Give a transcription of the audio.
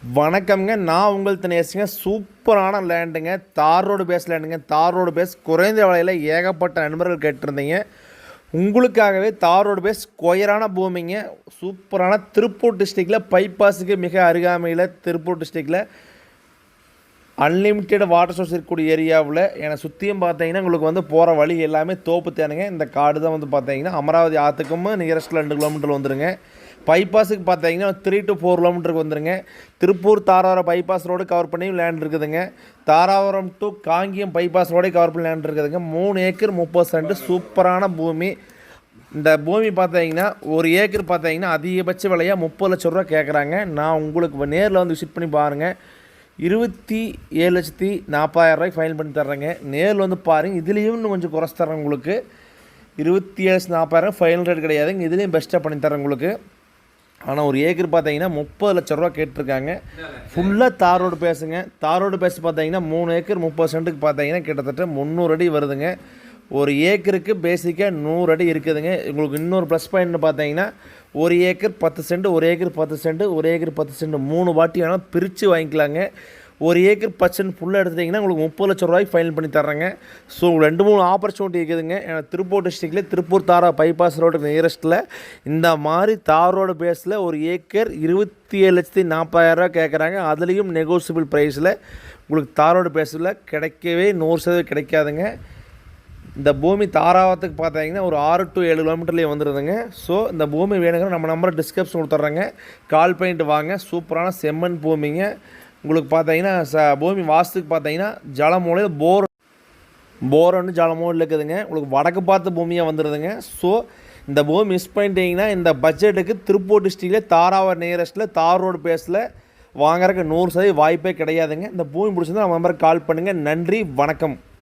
வணக்கம்ங்க. நான் உங்கள் தினேஷுங்க. சூப்பரான லேண்டுங்க. தார் ரோடு பேஸ் லேண்டுங்க. தார் ரோடு பேஸ் குறைந்த விலையில் ஏகப்பட்ட நண்பர்கள் கேட்டிருந்தீங்க. உங்களுக்காகவே தார் ரோடு பேஸ் ஸ்கொயரான பூமிங்க. சூப்பரான திருப்பூர் டிஸ்ட்ரிக்டில் பைபாஸுக்கு மிக அருகாமையில் திருப்பூர் டிஸ்ட்ரிக்டில் அன்லிமிட்டெட் வாட்டர் சோர்ஸ் இருக்கக்கூடிய ஏரியாவில் என்னை சுற்றியும் பார்த்தீங்கன்னா உங்களுக்கு வந்து போகிற வழி எல்லாமே தோப்பு தேனுங்க. இந்த காடு தான் வந்து பார்த்தீங்கன்னா அமராவதி ஆற்றுக்கும் நியரஸ்ட்டில் 2 கிலோமீட்டர் வந்துடுங்க. பைபாஸுக்கு பார்த்தீங்கன்னா 3 to 4 கிலோமீட்டருக்கு வந்துடுங்க. Tiruppur Tharavaram bypass road cover பண்ணி லேண்ட் இருக்குதுங்க. தாராவரம் டு காங்கியம் பைபாஸ் ரோடே கவர் பண்ணி லேண்ட் இருக்குதுங்க. 3 ஏக்கர் 30 சென்ட் சூப்பரான பூமி. இந்த பூமி பார்த்தீங்கன்னா 1 ஏக்கர் பார்த்தீங்கன்னா அதிகபட்ச விலையாக 30 லட்ச ரூபா கேட்குறாங்க. நான் உங்களுக்கு நேரில் வந்து விசிட் பண்ணி பாருங்கள். 27,40,000 ஃபைனல் பண்ணி தர்றேங்க. நேரில் வந்து பாருங்கள். இதுலேயும் இன்னும் கொஞ்சம் குறைச்சி தர்றேன் உங்களுக்கு. 27,40,000 ஃபைனல் ரேட் கிடையாதுங்க. இதுலேயும் பெஸ்ட்டாக பண்ணி தரேன் உங்களுக்கு. ஆனால் 1 ஏக்கர் பார்த்தீங்கன்னா 30 லட்ச ரூபா கேட்டிருக்காங்க. ஃபுல்லாக தார் ரோடு பேசுங்க. தார் ரோடு பேச பார்த்தீங்கன்னா 3 ஏக்கர் 30 சென்ட்டுக்கு பார்த்தீங்கன்னா கிட்டத்தட்ட 300 அடி வருதுங்க. 1 ஏக்கருக்கு பேசிக்காக 100 அடி இருக்குதுங்க. உங்களுக்கு இன்னொரு ப்ளஸ் பாயிண்ட்னு பார்த்தீங்கன்னா 1 acre 10 cent, 1 acre 10 cent, 1 acre 10 cent 3 வாட்டி வேணால் பிரித்து வாங்கிக்கலாங்க. 1 ஏக்கர் 10 சென்ட் ஃபுல்லாக எடுத்துட்டிங்கன்னா உங்களுக்கு 30 லட்ச ரூபாய்க்கு ஃபைனல் பண்ணி தர்றேங்க. ஸோ 2-3 ஆப்பர்ச்சுனிட்டி இருக்குதுங்க. திருப்பூர் டிஸ்ட்ரிக்டில் திருப்பூர் தாரா பைபாஸ் ரோடு நியரஸ்ட்டில் இந்த மாதிரி தார் ரோடு பேஸில் 1 ஏக்கர் 27,40,000 கேட்குறாங்க. அதுலேயும் நெகோசியபிள் ப்ரைஸில் உங்களுக்கு தார் ரோடு பேஸில் கிடைக்கவே 100% கிடைக்காதுங்க. இந்த பூமி தாராவரத்துக்கு பார்த்தீங்கன்னா ஒரு 6 to 7 கிலோமீட்டர்லேயே வந்துடுதுங்க. ஸோ இந்த பூமி வேணுங்கிற நம்ம நம்பரை டிஸ்கிரிப்ஷன் கொடுத்துட்றேங்க. கால் பண்ணிட்டு வாங்க. சூப்பரான செம்மண் பூமிங்க. உங்களுக்கு பார்த்தீங்கன்னா பூமி வாஸ்துக்கு பார்த்தீங்கன்னா ஜலமூலையில் போர் ஒன்று ஜலமூலையில் இருக்குதுங்க. உங்களுக்கு வடக்கு பார்த்த பூமியாக வந்துடுதுங்க. ஸோ இந்த பூமி மிஸ் பண்ணிட்டீங்கன்னா இந்த பட்ஜெட்டுக்கு திருப்பூர் டிஸ்ட்ரிக்டில் தாராவரம் நியரஸ்ட்டில் தார் ரோடு பேஸில் வாங்குறதுக்கு 100% வாய்ப்பே கிடையாதுங்க. இந்த பூமி பிடிச்சிருந்தா நம்ம நம்பருக்கு கால் பண்ணுங்கள். நன்றி, வணக்கம்.